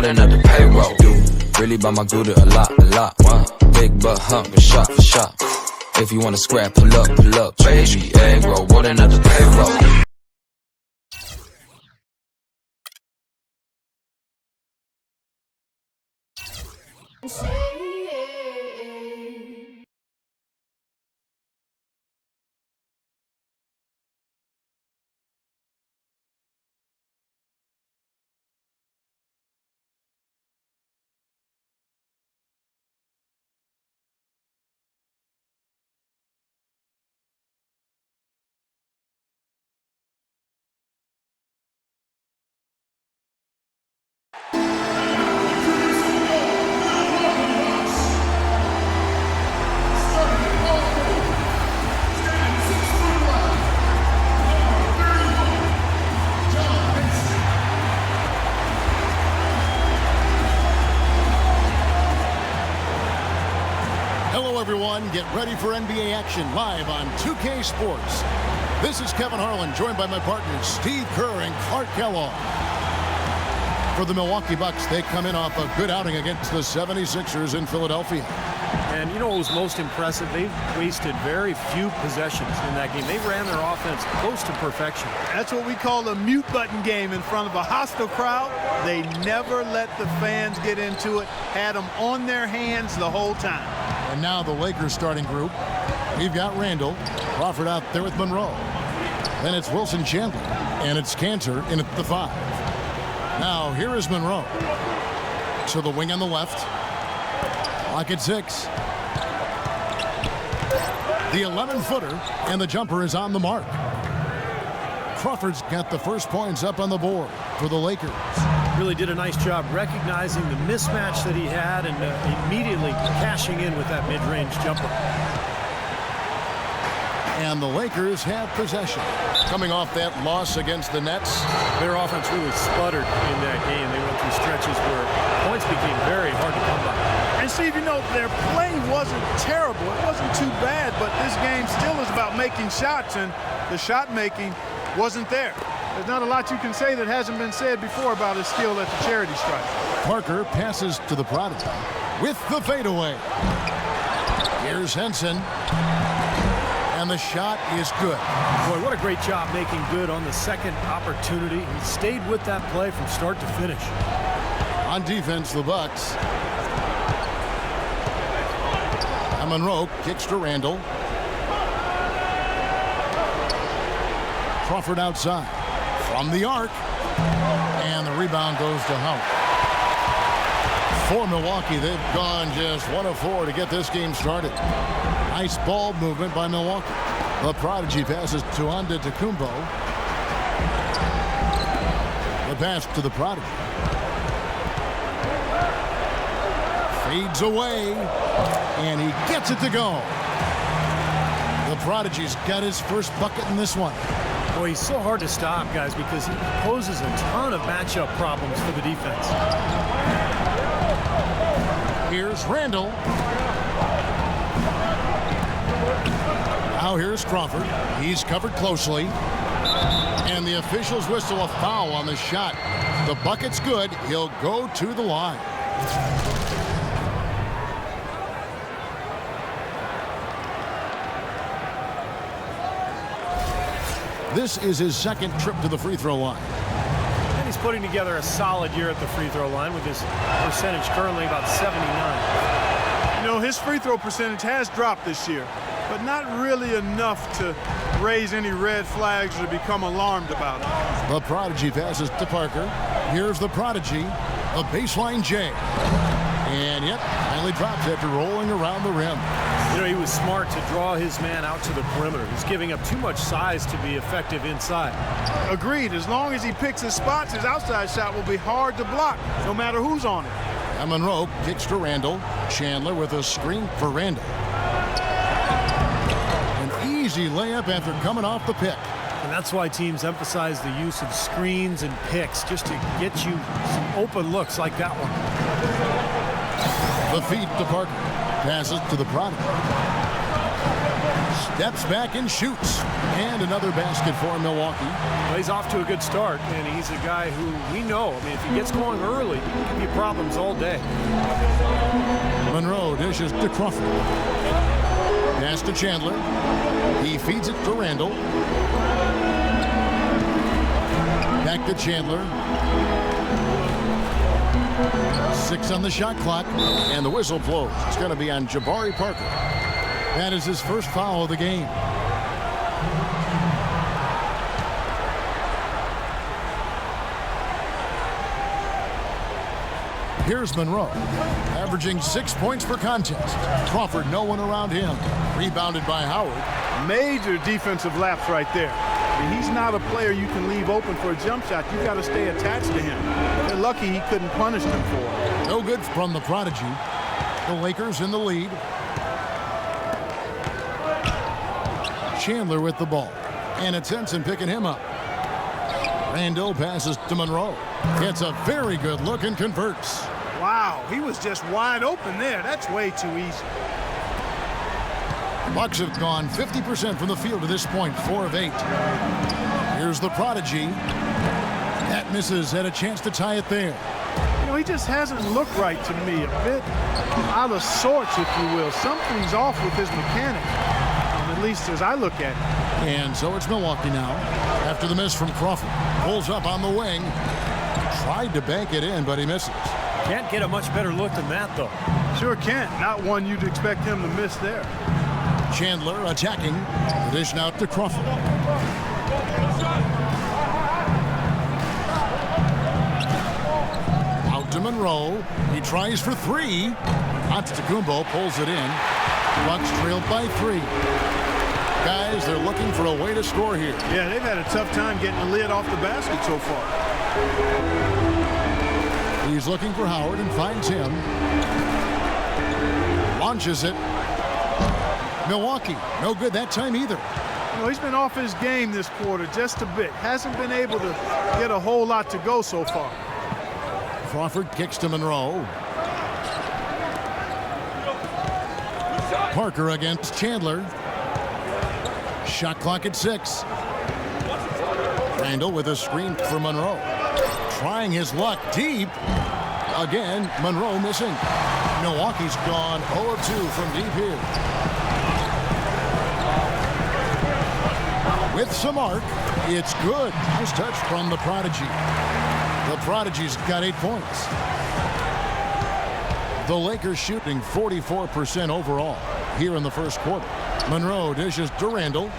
running up the payroll. You really buy my Gouda a lot. Big butt hump and shot for shot. If you wanna scrap, pull up, baby. Egg roll, running up the payroll. Everyone, get ready for NBA action live on 2K Sports. This is Kevin Harlan, joined by my partners Steve Kerr and Clark Kellogg. For the Milwaukee Bucks, they come in off a good outing against the 76ers in Philadelphia. And you know what was most impressive? They wasted very few possessions in that game. They ran their offense close to perfection. That's what we call a mute button game in front of a hostile crowd. They never let the fans get into it, had them on their hands the whole time. And now the Lakers starting group. We've got Randall, Crawford out there with Monroe. Then it's Wilson Chandler, and it's Cantor in at the 5. Now here is Monroe. To the wing on the left. Clock at 6. The 11-footer, and the jumper is on the mark. Crawford's got the first points up on the board for the Lakers. Really did a nice job recognizing the mismatch that he had and immediately cashing in with that mid-range jumper. And the Lakers have possession. Coming off that loss against the Nets. Their offense really sputtered in that game. They went through stretches where points became very hard to come by. And Steve, you know, their play wasn't terrible. It wasn't too bad, but this game still is about making shots, and the shot making wasn't there. There's not a lot you can say that hasn't been said before about his skill at the charity stripe. Parker passes to the prodigy with the fadeaway. Here's Henson. And the shot is good. Boy, what a great job making good on the second opportunity. He stayed with that play from start to finish. On defense, the Bucks. And Monroe kicks to Randall. Crawford outside. From the arc. And the rebound goes to Howard. For Milwaukee, they've gone just 1 of 4 to get this game started. Nice ball movement by Milwaukee. The prodigy passes to Antetokounmpo. The pass to the prodigy. Fades away. And he gets it to go. The prodigy's got his first bucket in this one. Boy, he's so hard to stop, guys, because he poses a ton of matchup problems for the defense. Here's Randall. Now here's Crawford. He's covered closely. And the officials whistle a foul on the shot. The bucket's good. He'll go to the line. This is his second trip to the free throw line. And he's putting together a solid year at the free throw line with his percentage currently about 79. You know, his free throw percentage has dropped this year, but not really enough to raise any red flags or become alarmed about it. The prodigy passes to Parker. Here's the prodigy, a baseline J. And yet, finally drops after rolling around the rim. You know, he was smart to draw his man out to the perimeter. He's giving up too much size to be effective inside. Agreed. As long as he picks his spots, his outside shot will be hard to block, no matter who's on it. And Monroe kicks to Randall. Chandler with a screen for Randall. An easy layup after coming off the pick. And that's why teams emphasize the use of screens and picks, just to get you some open looks like that one. The feed to Parker. Passes to the prodigy. steps back and shoots. And another basket for Milwaukee. Well, he's off to a good start, and he's a guy who we know. I mean, if he gets going early, he can give you problems all day. Monroe dishes to Crawford. Pass to Chandler. He feeds it to Randall. Back to Chandler. 6 on the shot clock, and the whistle blows. It's going to be on Jabari Parker. That is his first foul of the game. Here's Monroe, averaging 6 points per contest. Crawford, no one around him. Rebounded by Howard. Major defensive lapse right there. I mean, he's not a player you can leave open for a jump shot. You've got to stay attached to him. They're lucky he couldn't punish them for it. No good from the prodigy. The Lakers in the lead. Chandler with the ball. And it's Henson picking him up. Randall passes to Monroe. Gets a very good look and converts. Wow, he was just wide open there. That's way too easy. Bucks have gone 50% from the field to this point, 4 of 8. Here's the prodigy. That misses, had a chance to tie it there. You know, he just hasn't looked right to me. A bit out of sorts, if you will. Something's off with his mechanics, at least as I look at it. And so it's Milwaukee now. After the miss from Crawford. Pulls up on the wing. Tried to bank it in, but he misses. Can't get a much better look than that, though. Sure can't. Not one you'd expect him to miss there. Chandler attacking. The dish out to Crawford. Out to Monroe. He tries for 3. Antetokounmpo pulls it in. Bucks trailed by 3. Guys, they're looking for a way to score here. Yeah, they've had a tough time getting the lid off the basket so far. He's looking for Howard and finds him. Launches it. Milwaukee, no good that time either. You know, he's been off his game this quarter just a bit. Hasn't been able to get a whole lot to go so far. Crawford kicks to Monroe. Parker against Chandler. Shot clock at 6. Randall with a screen for Monroe. Trying his luck deep. Again, Monroe missing. Milwaukee's gone 0 of 2 from deep here. With some arc, it's good. Nice touch from the prodigy. The prodigy's got 8 points. The Lakers shooting 44% overall here in the first quarter. Monroe dishes to Randall.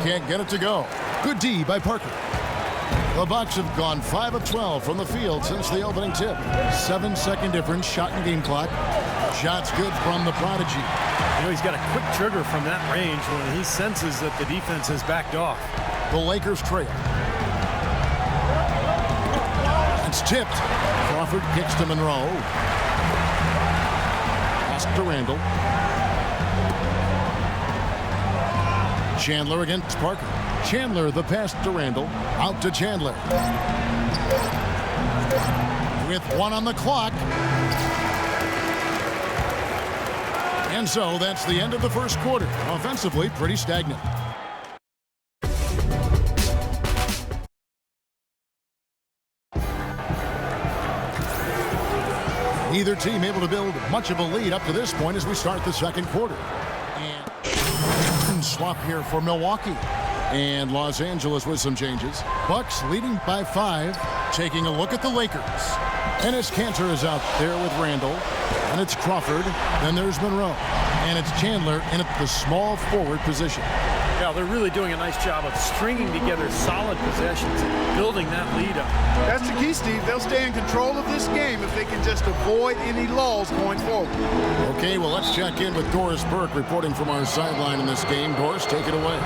Can't get it to go. Good D by Parker. The Bucks have gone 5 of 12 from the field since the opening tip. 7-second difference, shot and game clock. Shots good from the prodigy. You know, he's got a quick trigger from that range when he senses that the defense has backed off. The Lakers trail. It's tipped. Crawford kicks to Monroe. Pass to Randall. Chandler against Parker. Chandler the pass to Randall. Out to Chandler. With 1 on the clock. And so that's the end of the first quarter. Offensively, pretty stagnant. Neither team able to build much of a lead up to this point as we start the second quarter. And swap here for Milwaukee. And Los Angeles with some changes. Bucks leading by 5. Taking a look at the Lakers. Enes Kanter is out there with Randall. And it's Crawford. Then there's Monroe. And it's Chandler in at the small forward position. Yeah, they're really doing a nice job of stringing together solid possessions and building that lead up. That's the key, Steve. They'll stay in control of this game if they can just avoid any lulls going forward. Okay, well, let's check in with Doris Burke reporting from our sideline in this game. Doris, take it away.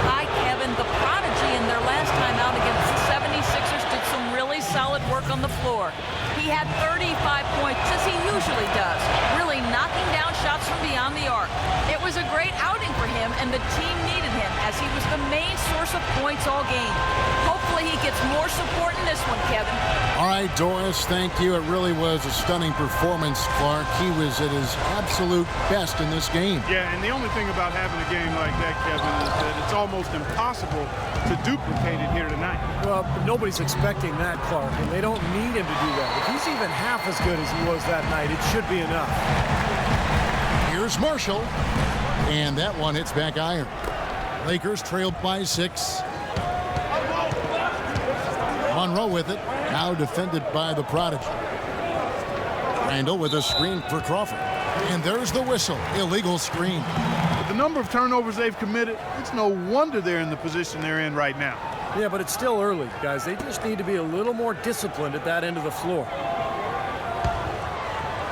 Hi, Kevin. The prodigy in their last time out against the 76ers did some really solid work work on the floor. He had 35 points, as he usually does, really knocking down shots from beyond the arc. It was a great outing for him, and the team needed him, as he was the main source of points all game. Hopefully he gets more support in this one, Kevin. All right, Doris, thank you. It really was a stunning performance, Clark. He was at his absolute best in this game. Yeah, and the only thing about having a game like that, Kevin, is that it's almost impossible to duplicate it here tonight. Well, nobody's expecting that, Clark, and they don't need him to do that. If he's even half as good as he was that night, it should be enough. Here's Marshall, and that one hits back iron. Lakers trailed by 6. Monroe with it, now defended by the Prodigy. Randall with a screen for Crawford. And there's the whistle, illegal screen. With the number of turnovers they've committed, it's no wonder they're in the position they're in right now. Yeah, but it's still early, guys. They just need to be a little more disciplined at that end of the floor.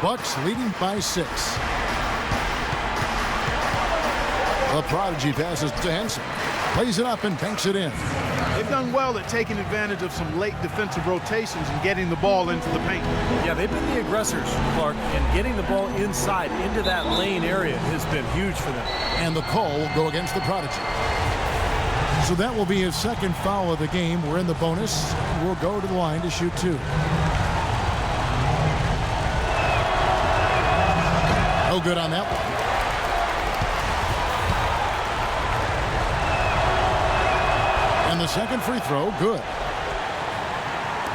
Bucks leading by 6. The Prodigy passes to Henson. Plays it up and tanks it in. They've done well at taking advantage of some late defensive rotations and getting the ball into the paint. Yeah, they've been the aggressors, Clark, and getting the ball inside into that lane area has been huge for them. And the call will go against the Prodigy. So that will be his second foul of the game. We're in the bonus. We'll go to the line to shoot 2. No good on that one. And the second free throw, good.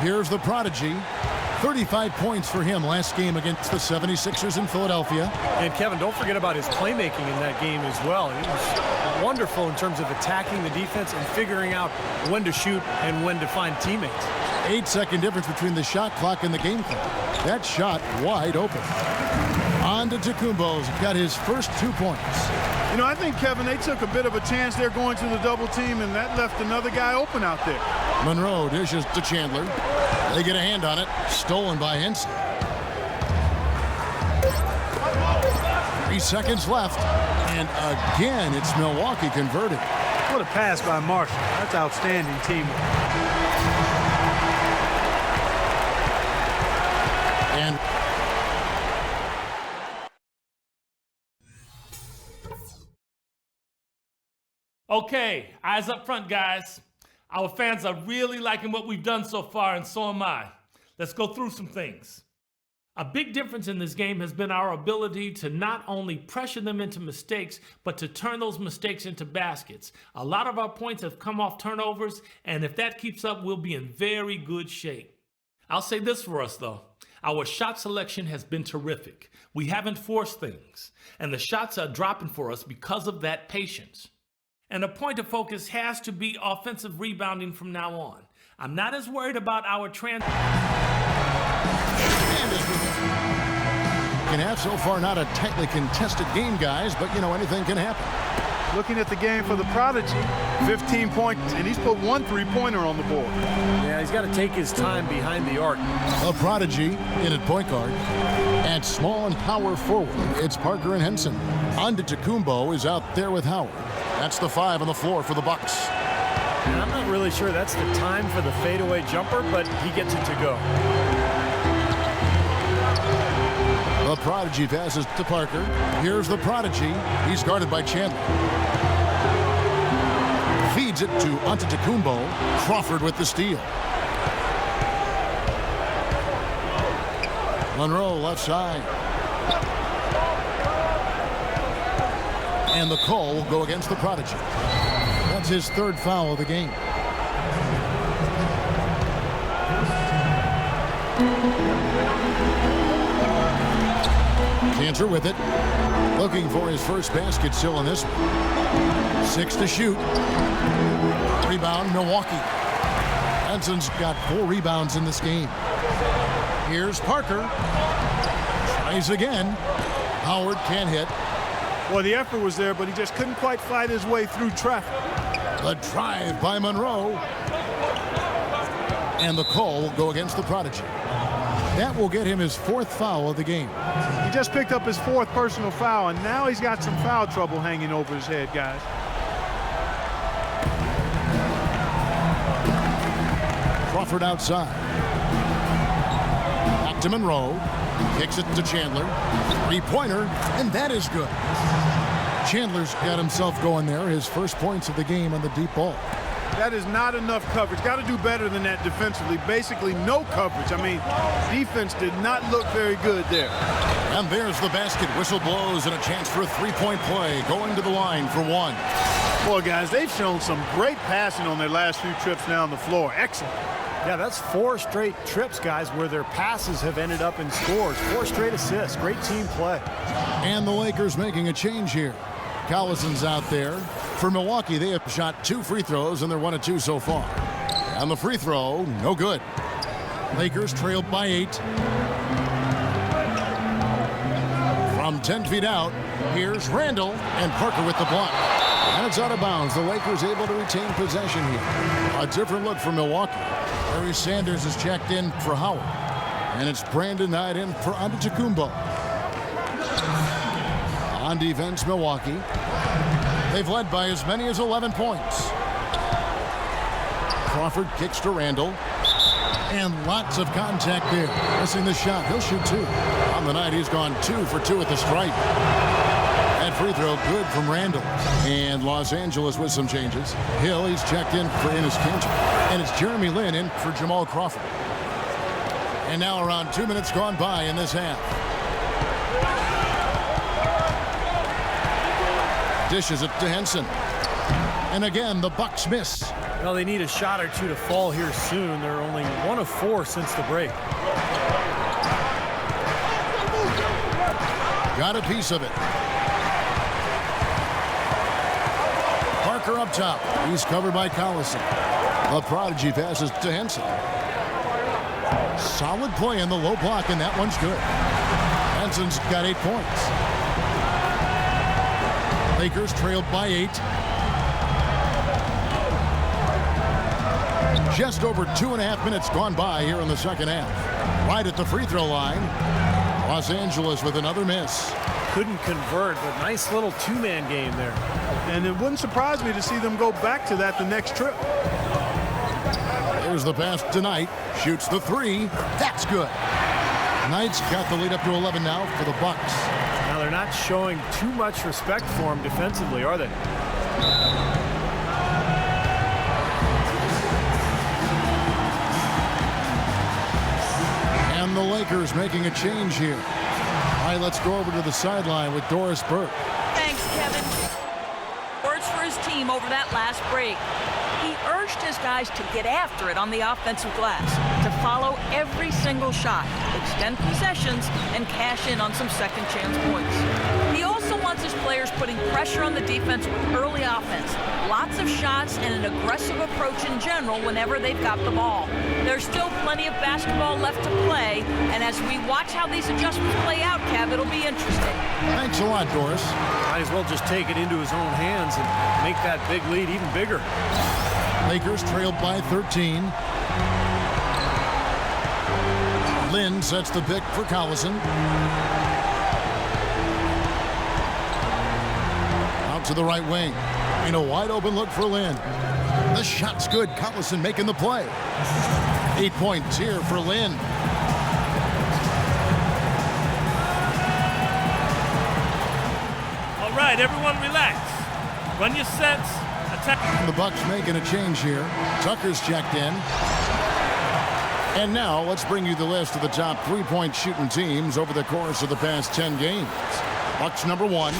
Here's the Prodigy. 35 points for him last game against the 76ers in Philadelphia. And Kevin, don't forget about his playmaking in that game as well. He was wonderful in terms of attacking the defense and figuring out when to shoot and when to find teammates. 8-second difference between the shot clock and the game clock. That shot wide open. On to Tacumbo's got his first 2 points. You know, I think, Kevin, they took a bit of a chance there going to the double team, and that left another guy open out there. Monroe dishes to Chandler. They get a hand on it. Stolen by Henson. 3 seconds left. And again, it's Milwaukee converted. What a pass by Marshall. That's outstanding teamwork. And okay, eyes up front, guys. Our fans are really liking what we've done so far, and so am I. Let's go through some things. A big difference in this game has been our ability to not only pressure them into mistakes, but to turn those mistakes into baskets. A lot of our points have come off turnovers, and if that keeps up, we'll be in very good shape. I'll say this for us, though. Our shot selection has been terrific. We haven't forced things, and the shots are dropping for us because of that patience. And a point of focus has to be offensive rebounding from now on. I'm not as worried about our can have so far not a tightly contested game, guys, but you know, anything can happen. Looking at the game for the Prodigy, 15 points, and he's put 1 3-pointer on the board. Yeah, he's got to take his time behind the arc. A Prodigy in at point guard. At small and power forward, it's Parker and Henson. On to Tacumbo is out there with Howard. That's the 5 on the floor for the Bucks. And I'm not really sure that's the time for the fadeaway jumper, but he gets it to go. The Prodigy passes to Parker. Here's the Prodigy. He's guarded by Chandler. Feeds it to Antetokounmpo. Crawford with the steal. Monroe left side. And the call will go against the Prodigy. That's his 3rd foul of the game. Cantor with it. Looking for his first basket still in this one. 6 to shoot. Rebound, Milwaukee. Henson's got 4 rebounds in this game. Here's Parker. Tries again. Howard can't hit. Well, the effort was there, but he just couldn't quite fight his way through traffic. The drive by Monroe. And the call will go against the Prodigy. That will get him his 4th foul of the game. He just picked up his 4th personal foul, and now he's got some foul trouble hanging over his head, guys. Crawford outside. Back to Monroe. Kicks it to Chandler. Three-pointer, and that is good. Chandler's got himself going there. His first points of the game on the deep ball. That is not enough coverage. Got to do better than that defensively. Basically no coverage. I mean, defense did not look very good there. And there's the basket. Whistle blows and a chance for a three-point play. Going to the line for one. Boy, guys, they've shown some great passing on their last few trips down the floor. Excellent. Yeah, that's 4 straight trips, guys, where their passes have ended up in scores. 4 straight assists. Great team play. And the Lakers making a change here. Collison's out there. For Milwaukee, they have shot 2 free throws, and they're 1 of 2 so far. And the free throw, no good. Lakers trailed by 8. From 10 feet out, here's Randall, and Parker with the block. And it's out of bounds. The Lakers able to retain possession here. A different look for Milwaukee. Barry Sanders is checked in for Howard. And it's Brandon Knight in for Antetokounmpo. On defense, Milwaukee. They've led by as many as 11 points. Crawford kicks to Randall. And lots of contact there. Missing the shot. He'll shoot 2. On the night, he's gone 2 for 2 at the stripe. That free throw good from Randall. And Los Angeles with some changes. Hill, he's checked in for Enes Kanter. And it's Jeremy Lin in for Jamal Crawford. And now around 2 minutes gone by in this half. Dishes it to Henson. And again, the Bucks miss. Well, they need a shot or 2 to fall here soon. They're only 1 of 4 since the break. Got a piece of it. Parker up top. He's covered by Collison. The prodigy passes to Henson. Solid play in the low block, and that one's good. Henson's got 8 points. Lakers trailed by 8. Just over 2.5 minutes gone by here in the second half. Right at the free throw line. Los Angeles with another miss. Couldn't convert, but nice little 2-man game there. And it wouldn't surprise me to see them go back to that the next trip. Here's the pass to Knight. Shoots the 3. That's good. Knight's got the lead up to 11 now for the Bucks. Now they're not showing too much respect for him defensively, are they? And the Lakers making a change here. All right, let's go over to the sideline with Doris Burke. Thanks, Kevin. Words for his team over that last break. He urged his guys to get after it on the offensive glass, to follow every single shot, extend possessions, and cash in on some second chance points. He also wants his players putting pressure on the defense with early offense, lots of shots, and an aggressive approach in general whenever they've got the ball. There's still plenty of basketball left to play, and as we watch how these adjustments play out, Kev, it'll be interesting. Thanks a lot, Doris. Might as well just take it into his own hands and make that big lead even bigger. Lakers trailed by 13. Lin sets the pick for Collison. Out to the right wing. In a wide open look for Lin. The shot's good. Collison making the play. 8 points here for Lin. All right, everyone relax. Run your sets. Attack. The Bucks making a change here. Tucker's checked in. And now let's bring you the list of the top 3-point shooting teams over the course of the past 10 games. Bucks number 1.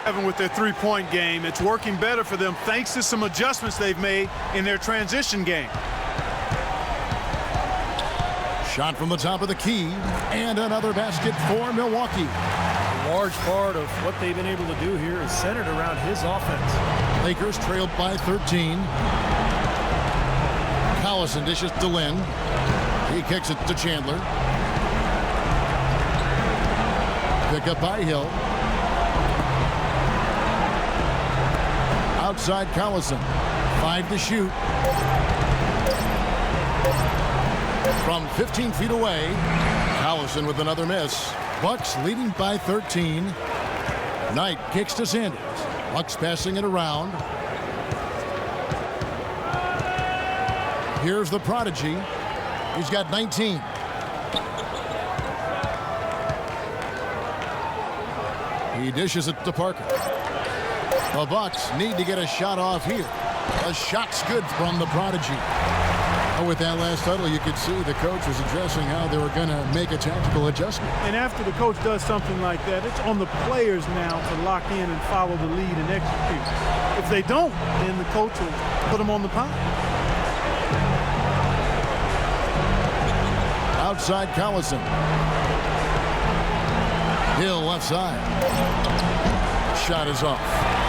Evan with their 3-point game. It's working better for them thanks to some adjustments they've made in their transition game. Shot from the top of the key. And another basket for Milwaukee. A large part of what they've been able to do here is centered around his offense. Lakers trailed by 13. Collison dishes to Lin. He kicks it to Chandler. Pick up by Hill. Outside Collison. 5 to shoot. From 15 feet away, Collison with another miss. Bucks leading by 13. Knight kicks to Sanders. Bucks passing it around. Here's the prodigy. He's got 19. He dishes it to Parker. The Bucks need to get a shot off here. A shot's good from the Prodigy. With that last huddle, you could see the coach was addressing how they were going to make a tactical adjustment. And after the coach does something like that, it's on the players now to lock in and follow the lead and execute. If they don't, then the coach will put them on the pound. Outside Collison. Hill left side. Shot is off.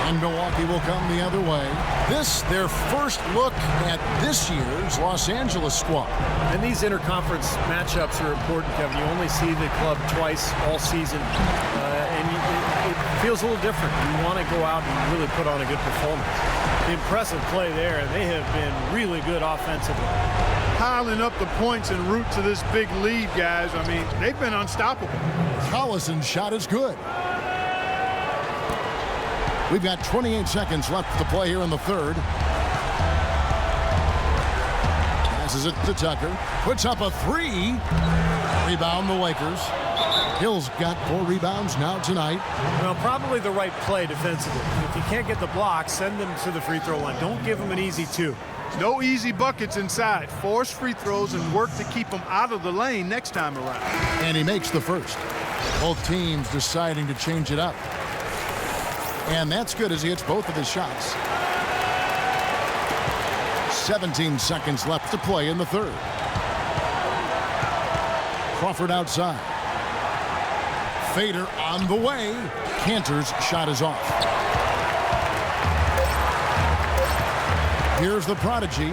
And Milwaukee will come the other way. This, their first look at this year's Los Angeles squad. And these interconference matchups are important, Kevin. You only see the club twice all season, and it feels a little different. You want to go out and really put on a good performance. Impressive play there, and they have been really good offensively. Piling up the points en route to this big lead, guys. I mean, they've been unstoppable. Collison's shot is good. We've got 28 seconds left to play here in the third. Passes it to Tucker. Puts up a three. Rebound the Lakers. Hill's got 4 rebounds now tonight. Well, probably the right play defensively. If you can't get the block, send them to the free throw line. Don't give them an easy 2. No easy buckets inside. Force free throws and work to keep them out of the lane next time around. And he makes the first. Both teams deciding to change it up. And that's good as he hits both of his shots. 17 seconds left to play in the third. Crawford outside. Fader on the way. Cantor's shot is off. Here's the Prodigy.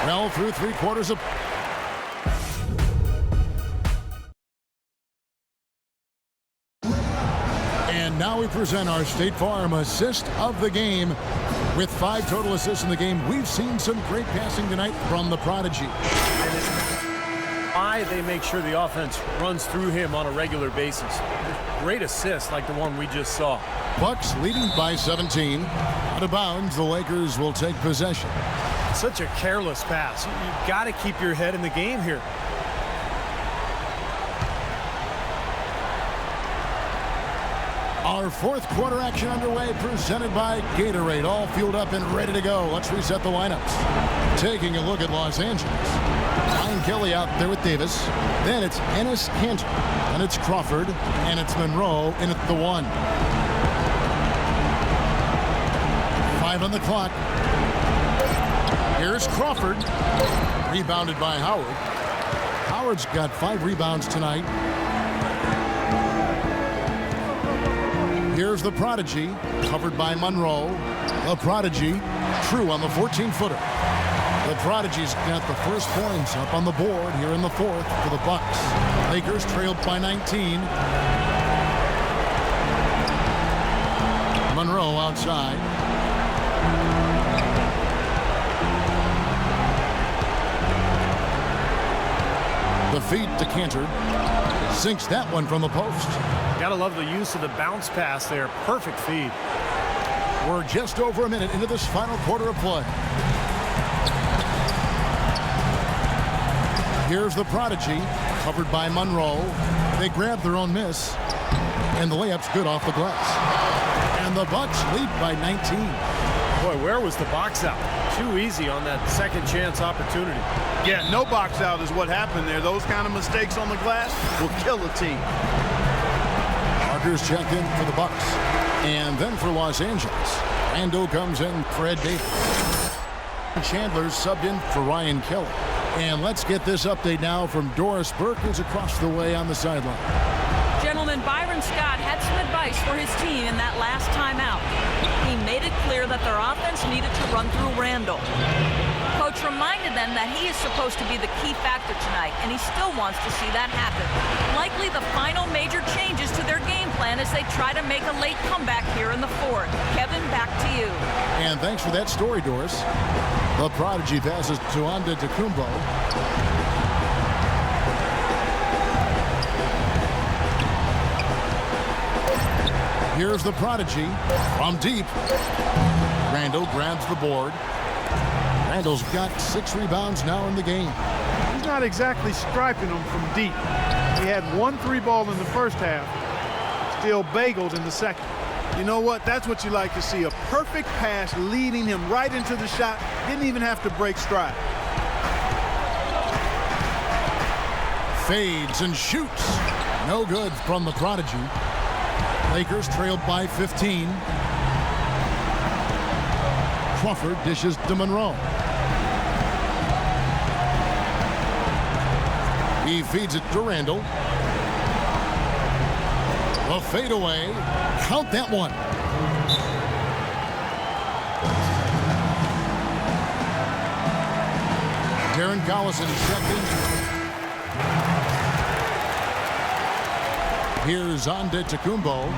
Well, through 3/4 of... And now we present our State Farm assist of the game. With 5 total assists in the game, we've seen some great passing tonight from the Prodigy. And it's why they make sure the offense runs through him on a regular basis. Great assists like the one we just saw. Bucks leading by 17. Out of bounds, the Lakers will take possession. Such a careless pass. You've got to keep your head in the game here. Our 4th quarter action underway, presented by Gatorade. All fueled up and ready to go. Let's reset the lineups. Taking a look at Los Angeles. Ryan Kelly out there with Davis. Then it's Enes Kanter. And it's Crawford. And it's Monroe in at the 1. 5 on the clock. Here's Crawford. Rebounded by Howard. Howard's got 5 rebounds tonight. Here's the Prodigy, covered by Monroe. The Prodigy, true on the 14-footer. The Prodigy's got the first points up on the board here in the 4th for the Bucks. Lakers trailed by 19. Monroe outside. The feed to Kanter. Sinks that one from the post. Gotta love the use of the bounce pass there. Perfect feed. We're just over a minute into this final quarter of play. Here's the Prodigy, covered by Monroe. They grab their own miss, and the layup's good off the glass. And the Bucks lead by 19. Boy, where was the box out? Too easy on that second chance opportunity. Yeah, no box out is what happened there. Those kind of mistakes on the glass will kill a team. Parker's checked in for the Bucks. And then for Los Angeles, Randall comes in for Ed Davis. Chandler's subbed in for Ryan Kelly. And let's get this update now from Doris Burke, who's across the way on the sideline. Gentlemen, Byron Scott had some advice for his team in that last timeout. He made it clear that their offense needed to run through Randall. Coach reminded them that he is supposed to be the key factor tonight, and he still wants to see that happen. Likely the final major changes to their game plan as they try to make a late comeback here in the 4th. Kevin, back to you. And thanks for that story, Doris. The Prodigy passes to Antetokounmpo. Here's the Prodigy from deep. Randall grabs the board. Randall's got 6 rebounds now in the game. He's not exactly striping them from deep. He had 1 3-ball in the first half, still bageled in the second. You know what? That's what you like to see. A perfect pass leading him right into the shot. Didn't even have to break stride. Fades and shoots. No good from the prodigy. Lakers trailed by 15. Crawford dishes to Monroe. He feeds it to Randall. A fadeaway. Count that one. Darren Collison checked in. Here's Antetokounmpo.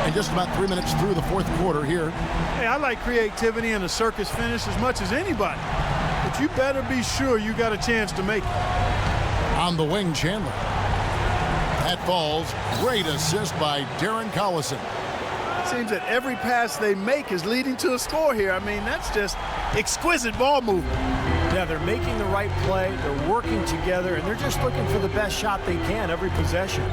And just about 3 minutes through the fourth quarter here. Hey, I like creativity and a circus finish as much as anybody. But you better be sure you got a chance to make it. On the wing, Chandler. That falls. Great assist by Darren Collison. Seems that every pass they make is leading to a score here. I mean, that's just exquisite ball movement. Yeah, they're making the right play, they're working together, and they're just looking for the best shot they can every possession.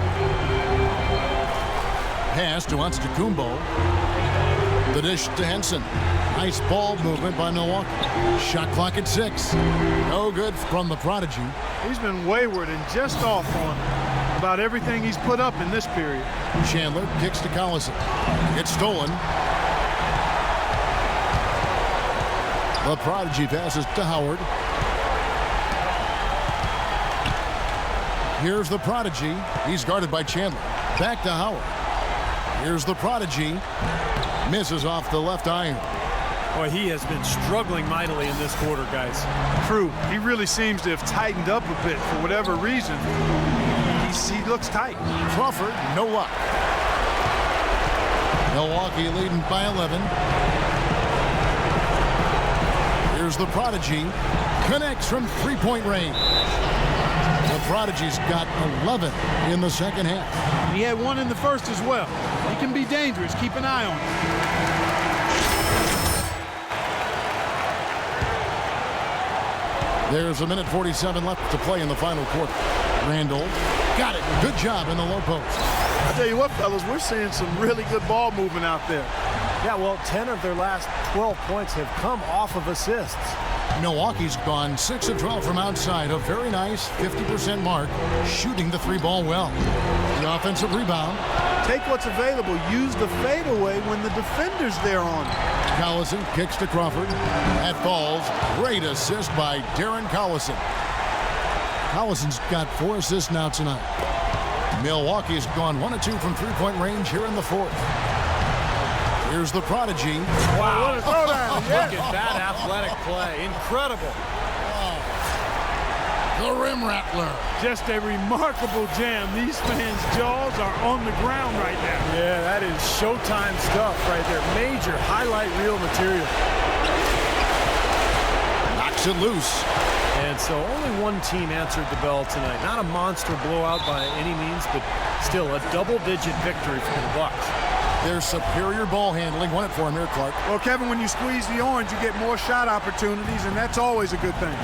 Pass to Antetokounmpo. The dish to Henson. Nice ball movement by Milwaukee. Shot clock at 6. No good from the prodigy. He's been wayward and just off on about everything he's put up in this period. Chandler kicks to Collison. It's stolen. The prodigy passes to Howard. Here's the prodigy. He's guarded by Chandler. Back to Howard. Here's the prodigy. Misses off the left iron. Boy, he has been struggling mightily in this quarter, guys. True. He really seems to have tightened up a bit for whatever reason. He looks tight. Crawford, no luck. Milwaukee leading by 11. Here's the prodigy. Connects from three-point range. The prodigy's got 11 in the second half. He had 1 in the first as well. He can be dangerous. Keep an eye on him. There's a minute 47 left to play in the final quarter. Randall got it. Good job in the low post. I tell you what, fellas, we're seeing some really good ball movement out there. Yeah, well, 10 of their last 12 points have come off of assists. Milwaukee's gone 6 of 12 from outside. A very nice 50% mark, shooting the 3-ball well. The offensive rebound. Take what's available. Use the fadeaway when the defender's there on it. Collison kicks to Crawford. That falls. Great assist by Darren Collison. Collison's got 4 assists now tonight. Milwaukee's gone 1 of 2 from three-point range here in the fourth. Here's the prodigy. Wow. What a throwdown. Look at that athletic play. Incredible. The rim rattler. Just a remarkable jam. These fans' jaws are on the ground right now. Yeah, that is Showtime stuff right there. Major highlight reel material. Knocks it loose. And so only one team answered the bell tonight. Not a monster blowout by any means, but still a double-digit victory for the Bucks. Their superior ball handling won it for him here, Clark. Well, Kevin, when you squeeze the orange, you get more shot opportunities, and that's always a good thing.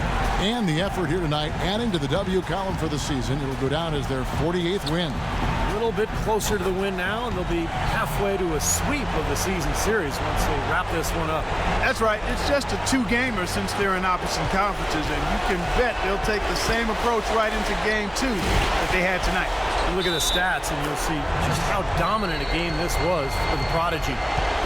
And the effort here tonight, adding to the W column for the season. It'll go down as their 48th win. A little bit closer to the win now, and they'll be halfway to a sweep of the season series once they wrap this one up. That's right. It's just a 2-gamer since they're in opposite conferences, and you can bet they'll take the same approach right into game 2 that they had tonight. You look at the stats, and you'll see just how dominant a game this was for the prodigy.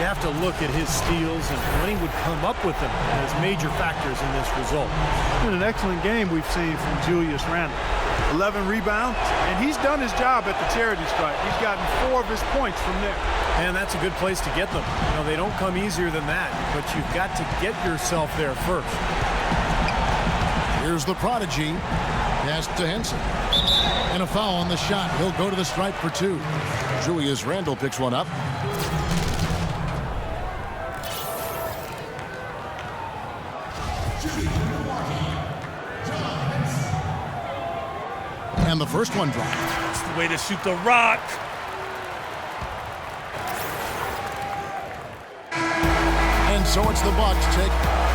You have to look at his steals and when he would come up with them as major factors in this result. It's been an excellent game we've seen from Julius Randle. 11 rebounds, and he's done his job at the charity stripe. He's gotten 4 of his points from there. And that's a good place to get them. You know, they don't come easier than that, but you've got to get yourself there first. Here's the prodigy. Pass to Henson. And a foul on the shot. He'll go to the stripe for 2. Julius Randle picks one up. And the first one dropped. That's the way to shoot the rock. So it's the Bucks take